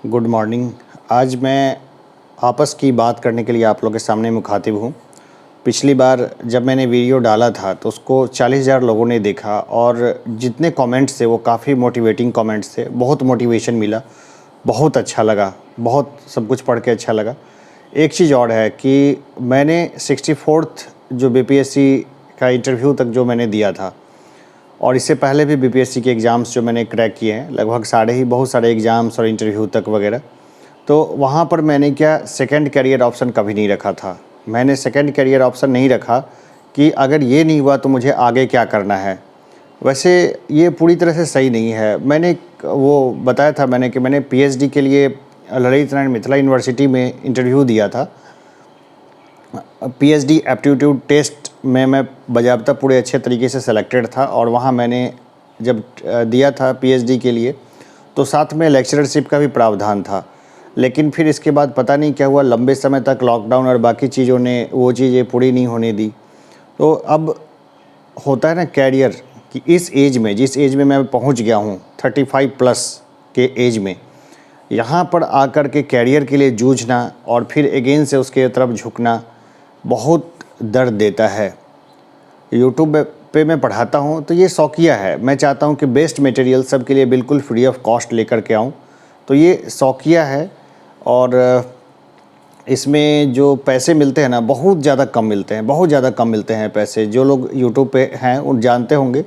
Good morning. आज मैं आपस की बात करने के लिए आप लोगों के सामने मुखातिब हूँ। पिछली बार जब मैंने वीडियो डाला था तो उसको 40,000 लोगों ने देखा और जितने कमेंट्स थे वो काफ़ी मोटिवेटिंग कमेंट्स थे। बहुत मोटिवेशन मिला, बहुत अच्छा लगा, बहुत सब कुछ पढ़ के अच्छा लगा। एक चीज़ और है कि मैंने 64th जो बीपीएससी का इंटरव्यू तक जो मैंने दिया था और इससे पहले भी बीपीएससी के एग्ज़ाम्स जो मैंने क्रैक किए हैं, लगभग बहुत सारे एग्ज़ाम्स और इंटरव्यू तक वगैरह, तो वहाँ पर मैंने क्या सेकंड करियर ऑप्शन कभी नहीं रखा था। मैंने सेकंड करियर ऑप्शन नहीं रखा कि अगर ये नहीं हुआ तो मुझे आगे क्या करना है। वैसे ये पूरी तरह से सही नहीं है। मैंने वो बताया था कि मैंने पीएचडी के लिए ललित नारायण मिथिला यूनिवर्सिटी में इंटरव्यू दिया था। पीएचडी एप्टीट्यूड टेस्ट में मैं बाज़ाब्ता पूरे अच्छे तरीके से सेलेक्टेड था और वहाँ मैंने जब दिया था पीएचडी के लिए तो साथ में लेक्चरशिप का भी प्रावधान था। लेकिन फिर इसके बाद पता नहीं क्या हुआ, लंबे समय तक लॉकडाउन और बाकी चीज़ों ने वो चीज़ें पूरी नहीं होने दी। तो अब होता है ना कैरियर कि इस एज में, जिस एज में मैं पहुंच गया हूं 35 प्लस के एज में, यहाँ पर आकर के कैरियर के लिए जूझना और फिर अगेन से उसके तरफ झुकना बहुत दर्द देता है। यूट्यूब पे मैं पढ़ाता हूँ तो ये शौकिया है। मैं चाहता हूँ कि बेस्ट मटेरियल सबके लिए बिल्कुल फ्री ऑफ कॉस्ट लेकर के आऊँ, तो ये शौकिया है। और इसमें जो पैसे मिलते हैं ना, बहुत ज़्यादा कम मिलते हैं, बहुत ज़्यादा कम मिलते हैं पैसे। जो लोग यूट्यूब पे हैं उन जानते होंगे,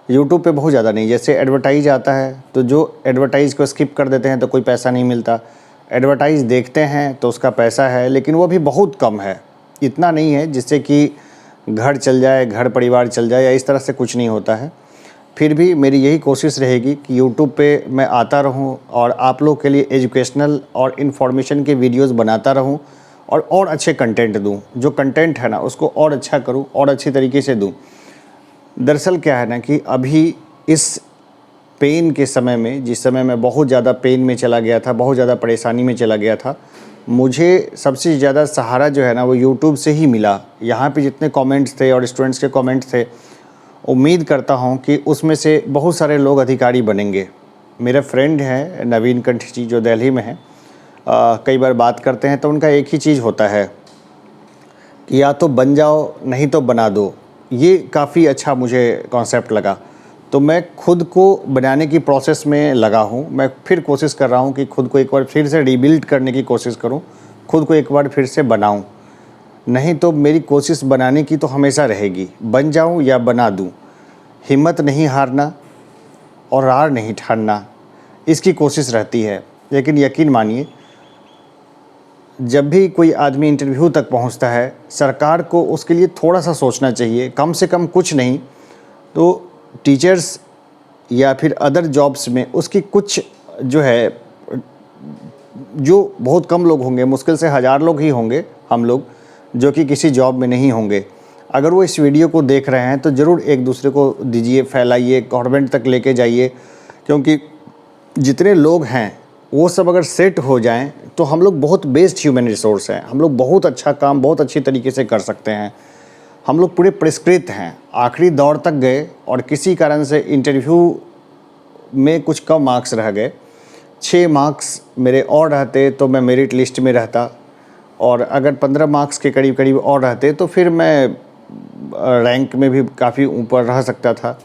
यूट्यूब पे बहुत ज़्यादा नहीं। जैसे एडवर्टाइज़ आता है तो जो एडवर्टाइज़ को स्किप कर देते हैं तो कोई पैसा नहीं मिलता। एडवर्टाइज़ देखते हैं तो उसका पैसा है, लेकिन वो भी बहुत कम है, इतना नहीं है जिससे कि घर चल जाए, घर परिवार चल जाए, या इस तरह से कुछ नहीं होता है। फिर भी मेरी यही कोशिश रहेगी कि यूट्यूब पे मैं आता रहूं और आप लोग के लिए एजुकेशनल और इन्फॉर्मेशन के वीडियोस बनाता रहूं और अच्छे कंटेंट दूं। जो कंटेंट है ना उसको और अच्छा करूं और अच्छी तरीके से दूं। दरअसल क्या है ना कि अभी इस पेन के समय में, जिस समय मैं बहुत ज़्यादा पेन में चला गया था, बहुत ज़्यादा परेशानी में चला गया था, मुझे सबसे ज़्यादा सहारा जो है ना वो यूट्यूब से ही मिला। यहाँ पे जितने कमेंट्स थे और स्टूडेंट्स के कमेंट्स थे, उम्मीद करता हूँ कि उसमें से बहुत सारे लोग अधिकारी बनेंगे। मेरा फ्रेंड है नवीन कंठ जी, जो दिल्ली में है, कई बार बात करते हैं तो उनका एक ही चीज़ होता है कि या तो बन जाओ नहीं तो बना दो। ये काफ़ी अच्छा मुझे कॉन्सेप्ट लगा, तो मैं खुद को बनाने की प्रोसेस में लगा हूँ। मैं फिर कोशिश कर रहा हूँ कि खुद को एक बार फिर से रीबिल्ड करने की कोशिश करूँ, खुद को एक बार फिर से बनाऊँ। नहीं तो मेरी कोशिश बनाने की तो हमेशा रहेगी, बन जाऊँ या बना दूँ। हिम्मत नहीं हारना और हार नहीं ठानना, इसकी कोशिश रहती है। लेकिन यकीन मानिए, जब भी कोई आदमी इंटरव्यू तक पहुंचता है, सरकार को उसके लिए थोड़ा सा सोचना चाहिए, कम से कम कुछ नहीं तो टीचर्स या फिर अदर जॉब्स में उसकी कुछ जो है, जो बहुत कम लोग होंगे, मुश्किल से 1000 लोग ही होंगे हम लोग जो कि किसी जॉब में नहीं होंगे। अगर वो इस वीडियो को देख रहे हैं तो ज़रूर एक दूसरे को दीजिए, फैलाइए, गवर्नमेंट तक लेके जाइए, क्योंकि जितने लोग हैं वो सब अगर सेट हो जाएं तो हम लोग बहुत बेस्ट ह्यूमन रिसोर्स हैं। हम लोग बहुत अच्छा काम बहुत अच्छी तरीके से कर सकते हैं। हम लोग पूरे परिष्कृत हैं, आखिरी दौर तक गए और किसी कारण से इंटरव्यू में कुछ कम मार्क्स रह गए, 6 मार्क्स मेरे और रहते तो मैं मेरिट लिस्ट में रहता, और अगर 15 मार्क्स के करीब करीब और रहते तो फिर मैं रैंक में भी काफ़ी ऊपर रह सकता था।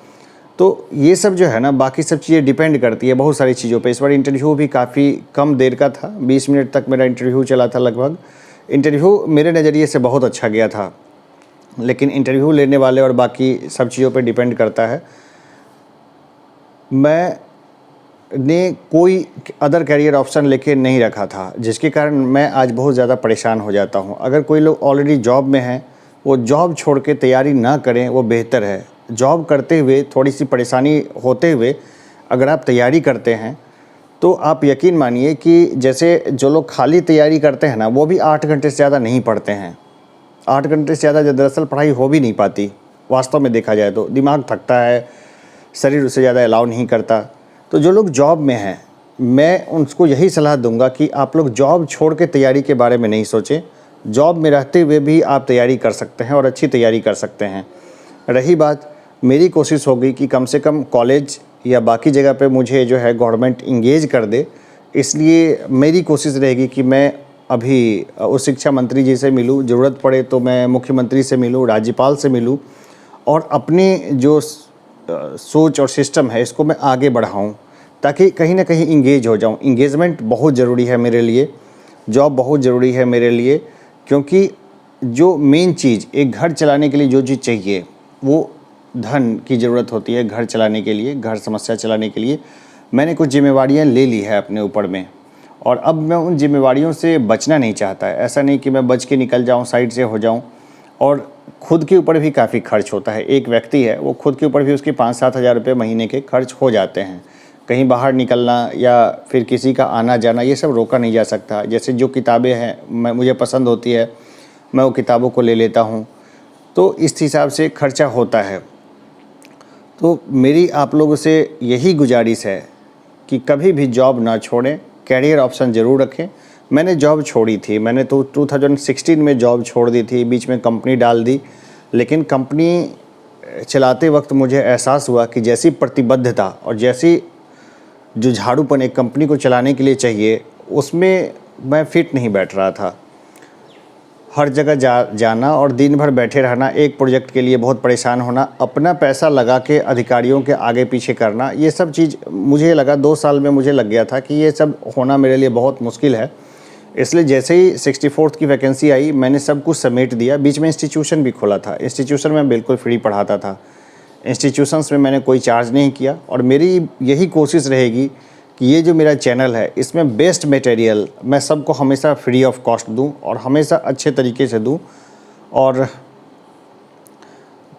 तो ये सब जो है ना, बाकी सब चीज़ें डिपेंड करती है बहुत सारी चीज़ों पे। इस बार इंटरव्यू भी काफ़ी कम देर का था, 20 मिनट तक मेरा इंटरव्यू चला था लगभग। इंटरव्यू मेरे नज़रिए से बहुत अच्छा गया था, लेकिन इंटरव्यू लेने वाले और बाकी सब चीज़ों पे डिपेंड करता है। मैंने कोई अदर करियर ऑप्शन लेके नहीं रखा था, जिसके कारण मैं आज बहुत ज़्यादा परेशान हो जाता हूँ। अगर कोई लोग ऑलरेडी जॉब में हैं, वो जॉब छोड़ के तैयारी ना करें, वो बेहतर है। जॉब करते हुए थोड़ी सी परेशानी होते हुए अगर आप तैयारी करते हैं तो आप यकीन मानिए कि जैसे जो लोग खाली तैयारी करते हैं ना, वो भी 8 घंटे से ज़्यादा नहीं पढ़ते हैं। 8 घंटे से ज़्यादा दरअसल पढ़ाई हो भी नहीं पाती, वास्तव में देखा जाए तो। दिमाग थकता है, शरीर उससे ज़्यादा अलाउ नहीं करता। तो जो लोग जॉब में हैं, मैं उनको यही सलाह दूंगा कि आप लोग जॉब छोड़ के तैयारी के बारे में नहीं सोचें। जॉब में रहते हुए भी आप तैयारी कर सकते हैं और अच्छी तैयारी कर सकते हैं। रही बात, मेरी कोशिश होगी कि कम से कम कॉलेज या बाकी जगह पे मुझे जो है गवर्नमेंट इंगेज कर दे इसलिए मेरी कोशिश रहेगी कि मैं अभी उस शिक्षा मंत्री जी से मिलूँ, ज़रूरत पड़े तो मैं मुख्यमंत्री से मिलूँ, राज्यपाल से मिलूँ और अपनी जो सोच और सिस्टम है इसको मैं आगे बढ़ाऊँ, ताकि कहीं ना कहीं इंगेज हो जाऊँ। इंगेजमेंट बहुत ज़रूरी है मेरे लिए, जॉब बहुत ज़रूरी है मेरे लिए, क्योंकि जो मेन चीज़ एक घर चलाने के लिए जो चीज़ चाहिए वो धन की ज़रूरत होती है। घर चलाने के लिए, घर समस्या चलाने के लिए मैंने कुछ जिम्मेवारियां ले ली है अपने ऊपर में, और अब मैं उन जिम्मेवारियों से बचना नहीं चाहता है। ऐसा नहीं कि मैं बच के निकल जाऊं, साइड से हो जाऊं। और खुद के ऊपर भी काफ़ी खर्च होता है। एक व्यक्ति है, वो खुद के ऊपर भी उसके 5-7 हज़ार रुपये महीने के खर्च हो जाते हैं। कहीं बाहर निकलना या फिर किसी का आना जाना, ये सब रोका नहीं जा सकता। जैसे जो किताबें हैं मुझे पसंद होती है, मैं वो किताबों को ले लेता हूँ, तो इस हिसाब से खर्चा होता है। तो मेरी आप लोगों से यही गुजारिश है कि कभी भी जॉब ना छोड़ें, कैरियर ऑप्शन ज़रूर रखें। मैंने जॉब छोड़ी थी, मैंने तो 2016 में जॉब छोड़ दी थी, बीच में कंपनी डाल दी। लेकिन कंपनी चलाते वक्त मुझे एहसास हुआ कि जैसी प्रतिबद्धता और जैसी जो झाड़ूपन एक कंपनी को चलाने के लिए चाहिए, उसमें मैं फिट नहीं बैठ रहा था। हर जगह जाना और दिन भर बैठे रहना, एक प्रोजेक्ट के लिए बहुत परेशान होना, अपना पैसा लगा के अधिकारियों के आगे पीछे करना, ये सब चीज़ मुझे लगा 2 साल में मुझे लग गया था कि ये सब होना मेरे लिए बहुत मुश्किल है। इसलिए जैसे ही 64th की वैकेंसी आई, मैंने सब कुछ समेट दिया। बीच में इंस्टीट्यूशन भी खोला था। इंस्टीट्यूशन में बिल्कुल फ्री पढ़ाता था। इंस्टीट्यूशंस में मैंने कोई चार्ज नहीं किया, और मेरी यही कोशिश रहेगी कि ये जो मेरा चैनल है इसमें बेस्ट मटेरियल मैं सबको हमेशा फ्री ऑफ कॉस्ट दूं और हमेशा अच्छे तरीके से दूं, और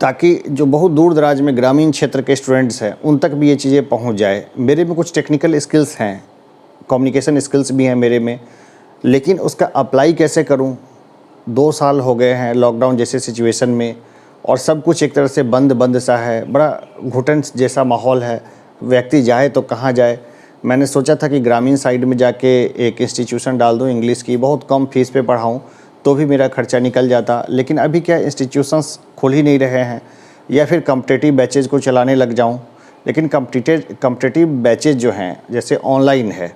ताकि जो बहुत दूर दराज में ग्रामीण क्षेत्र के स्टूडेंट्स हैं उन तक भी ये चीज़ें पहुंच जाए। मेरे में कुछ टेक्निकल स्किल्स हैं, कम्युनिकेशन स्किल्स भी हैं मेरे में, लेकिन उसका अप्लाई कैसे करूं? 2 साल हो गए हैं लॉकडाउन जैसे सिचुएशन में, और सब कुछ एक तरह से बंद सा है, बड़ा घुटन जैसा माहौल है। व्यक्ति जाए तो कहाँ जाए? मैंने सोचा था कि ग्रामीण साइड में जाके एक इंस्टीट्यूशन डाल दूं इंग्लिश की, बहुत कम फीस पे पढ़ाऊं तो भी मेरा खर्चा निकल जाता। लेकिन अभी क्या इंस्टीट्यूशंस खुल ही नहीं रहे हैं, या फिर कॉम्पिटिटिव बैचेज को चलाने लग जाऊं। लेकिन कॉम्पिटिटिव बैचेज जो हैं, जैसे ऑनलाइन है,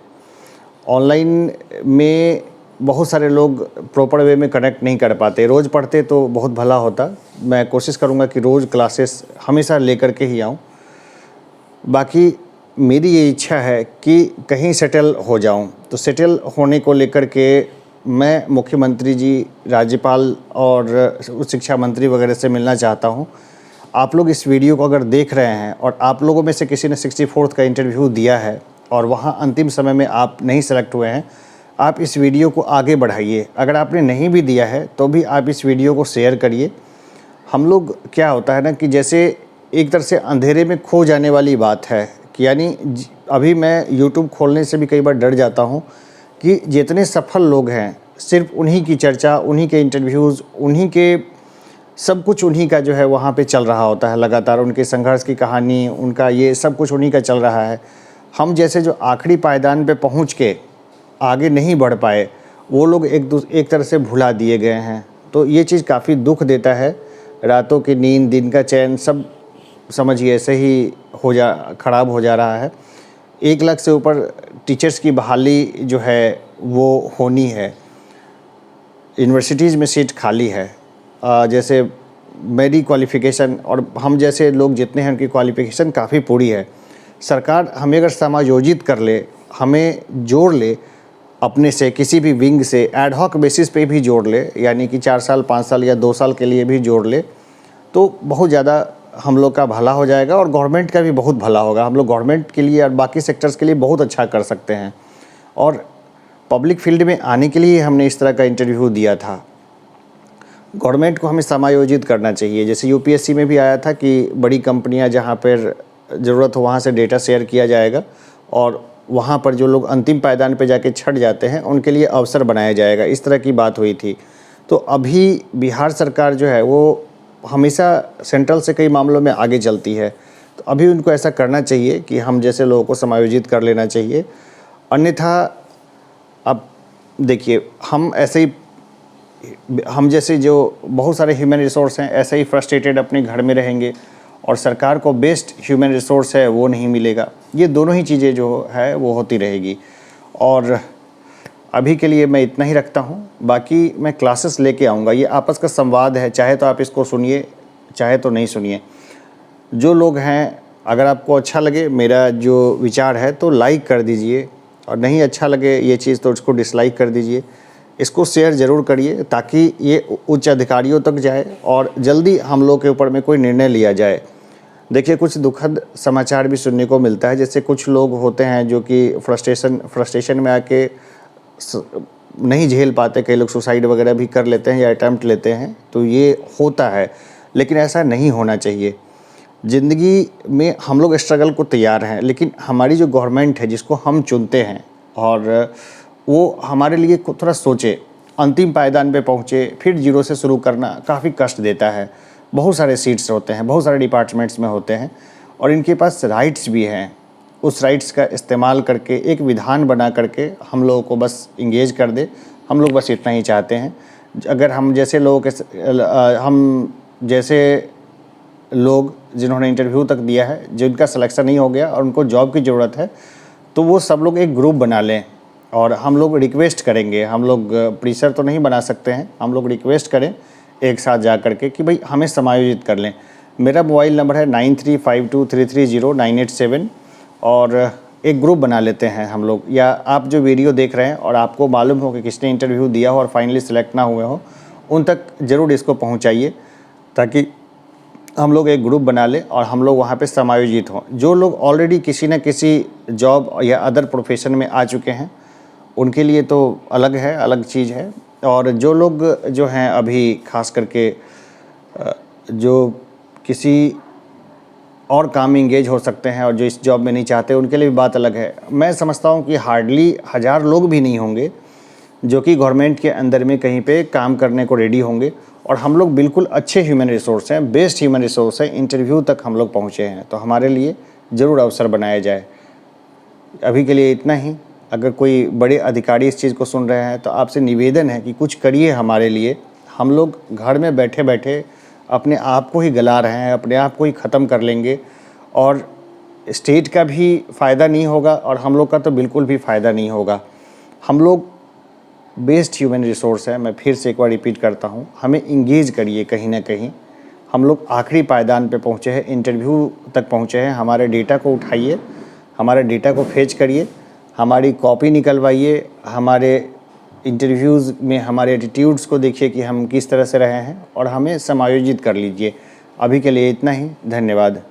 ऑनलाइन में बहुत सारे लोग प्रॉपर वे में कनेक्ट नहीं कर पाते। रोज़ पढ़ते तो बहुत भला होता। मैं कोशिश करूँगा कि रोज़ क्लासेस हमेशा लेकर के ही आऊँ। बाकी मेरी ये इच्छा है कि कहीं सेटल हो जाऊं, तो सेटल होने को लेकर के मैं मुख्यमंत्री जी, राज्यपाल और उच्च शिक्षा मंत्री वगैरह से मिलना चाहता हूं। आप लोग इस वीडियो को अगर देख रहे हैं और आप लोगों में से किसी ने 64th का इंटरव्यू दिया है और वहां अंतिम समय में आप नहीं सेलेक्ट हुए हैं, आप इस वीडियो को आगे बढ़ाइए। अगर आपने नहीं भी दिया है तो भी आप इस वीडियो को शेयर करिए। हम लोग क्या होता है ना कि जैसे एक तरह से अंधेरे में खो जाने वाली बात है कि यानी अभी मैं YouTube खोलने से भी कई बार डर जाता हूँ कि जितने सफल लोग हैं सिर्फ उन्हीं की चर्चा, उन्हीं के इंटरव्यूज़, उन्हीं के सब कुछ उन्हीं का जो है वहाँ पे चल रहा होता है लगातार। उनके संघर्ष की कहानी, उनका ये सब कुछ उन्हीं का चल रहा है। हम जैसे जो आखिरी पायदान पे पहुँच के आगे नहीं बढ़ पाए, वो लोग एक तरह से भुला दिए गए हैं। तो ये चीज़ काफ़ी दुख देता है। रातों की नींद, दिन का चैन, सब समझिए ऐसे ही ख़राब हो जा रहा है। 1 लाख से ऊपर टीचर्स की बहाली जो है वो होनी है। यूनिवर्सिटीज़ में सीट खाली है। जैसे मेरी क्वालिफ़िकेशन और हम जैसे लोग जितने हैं उनकी क्वालिफ़िकेशन काफ़ी पूरी है। सरकार हमें अगर समायोजित कर ले, हमें जोड़ ले अपने से, किसी भी विंग से एड हॉक बेसिस पे भी जोड़ ले, यानी कि 4 साल, 5 साल या 2 साल के लिए भी जोड़ ले, तो बहुत ज़्यादा हम लोग का भला हो जाएगा और गवर्नमेंट का भी बहुत भला होगा। हम लोग गवर्नमेंट के लिए और बाकी सेक्टर्स के लिए बहुत अच्छा कर सकते हैं। और पब्लिक फील्ड में आने के लिए हमने इस तरह का इंटरव्यू दिया था। गवर्नमेंट को हमें समायोजित करना चाहिए। जैसे यूपीएससी में भी आया था कि बड़ी कंपनियां जहां पर ज़रूरत हो वहां से डेटा शेयर किया जाएगा, और वहां पर जो लोग अंतिम पायदान पे जाके छट जाते हैं उनके लिए अवसर बनाया जाएगा। इस तरह की बात हुई थी। तो अभी बिहार सरकार जो है वो हमेशा सेंट्रल से कई मामलों में आगे चलती है, तो अभी उनको ऐसा करना चाहिए कि हम जैसे लोगों को समायोजित कर लेना चाहिए। अन्यथा अब देखिए, हम जैसे जो बहुत सारे ह्यूमन रिसोर्स हैं ऐसे ही फ्रस्ट्रेटेड अपने घर में रहेंगे, और सरकार को बेस्ट ह्यूमन रिसोर्स है वो नहीं मिलेगा। ये दोनों ही चीज़ें जो है वो होती रहेगी। और अभी के लिए मैं इतना ही रखता हूँ। बाकी मैं क्लासेस लेके आऊँगा। ये आपस का संवाद है, चाहे तो आप इसको सुनिए, चाहे तो नहीं सुनिए। जो लोग हैं, अगर आपको अच्छा लगे मेरा जो विचार है तो लाइक कर दीजिए, और नहीं अच्छा लगे ये चीज़ तो इसको डिसलाइक कर दीजिए। इसको शेयर ज़रूर करिए ताकि ये उच्च अधिकारियों तक जाए और जल्दी हम लोग के ऊपर में कोई निर्णय लिया जाए। देखिए, कुछ दुखद समाचार भी सुनने को मिलता है, जैसे कुछ लोग होते हैं जो कि फ्रस्ट्रेशन में आके नहीं झेल पाते, कई लोग सुसाइड वगैरह भी कर लेते हैं या अटेम्प्ट लेते हैं, तो ये होता है। लेकिन ऐसा नहीं होना चाहिए। ज़िंदगी में हम लोग स्ट्रगल को तैयार हैं, लेकिन हमारी जो गवर्नमेंट है जिसको हम चुनते हैं, और वो हमारे लिए थोड़ा सोचे, अंतिम पायदान पे पहुँचे, फिर जीरो से शुरू करना काफ़ी कष्ट देता है। बहुत सारे सीट्स होते हैं, बहुत सारे डिपार्टमेंट्स में होते हैं, और इनके पास राइट्स भी हैं। उस राइट्स का इस्तेमाल करके एक विधान बना करके हम लोगों को बस इंगेज कर दे। हम लोग बस इतना ही चाहते हैं। अगर हम जैसे लोग जिन्होंने इंटरव्यू तक दिया है, जिनका सिलेक्शन नहीं हो गया और उनको जॉब की ज़रूरत है, तो वो सब लोग एक ग्रुप बना लें और हम लोग रिक्वेस्ट करेंगे। हम लोग प्रेशर तो नहीं बना सकते हैं, हम लोग रिक्वेस्ट करें एक साथ जा कर के कि भाई हमें समायोजित कर लें। मेरा मोबाइल नंबर है 9352330987, और एक ग्रुप बना लेते हैं हम लोग। या आप जो वीडियो देख रहे हैं और आपको मालूम हो कि किसने इंटरव्यू दिया हो और फाइनली सिलेक्ट ना हुए हो, उन तक ज़रूर इसको पहुंचाइए ताकि हम लोग एक ग्रुप बना लें और हम लोग वहाँ पे समायोजित हों। जो लोग ऑलरेडी किसी न किसी जॉब या अदर प्रोफेशन में आ चुके हैं, उनके लिए तो अलग है, अलग चीज़ है। और जो लोग जो हैं अभी ख़ास करके जो किसी और काम में इंगेज हो सकते हैं और जो इस जॉब में नहीं चाहते, उनके लिए भी बात अलग है। मैं समझता हूँ कि हार्डली 1000 लोग भी नहीं होंगे जो कि गवर्नमेंट के अंदर में कहीं पे काम करने को रेडी होंगे, और हम लोग बिल्कुल अच्छे ह्यूमन रिसोर्स हैं, बेस्ट ह्यूमन रिसोर्स हैं, इंटरव्यू तक हम लोग पहुँचे हैं, तो हमारे लिए ज़रूर अवसर बनाया जाए। अभी के लिए इतना ही। अगर कोई बड़े अधिकारी इस चीज़ को सुन रहे हैं तो आपसे निवेदन है कि कुछ करिए हमारे लिए। हम लोग घर में बैठे बैठे अपने आप को ही गला रहे हैं, अपने आप को ही ख़त्म कर लेंगे, और स्टेट का भी फ़ायदा नहीं होगा और हम लोग का तो बिल्कुल भी फ़ायदा नहीं होगा। हम लोग बेस्ट ह्यूमन रिसोर्स है। मैं फिर से एक बार रिपीट करता हूँ, हमें इंगेज करिए कहीं ना कहीं। हम लोग आखिरी पायदान पे पहुँचे हैं, इंटरव्यू तक पहुँचे हैं। हमारे डेटा को उठाइए, हमारे डेटा को फेच करिए, हमारी कॉपी निकलवाइए, हमारे इंटरव्यूज़ में हमारे एटीट्यूड्स को देखिए कि हम किस तरह से रहे हैं, और हमें समायोजित कर लीजिए। अभी के लिए इतना ही। धन्यवाद।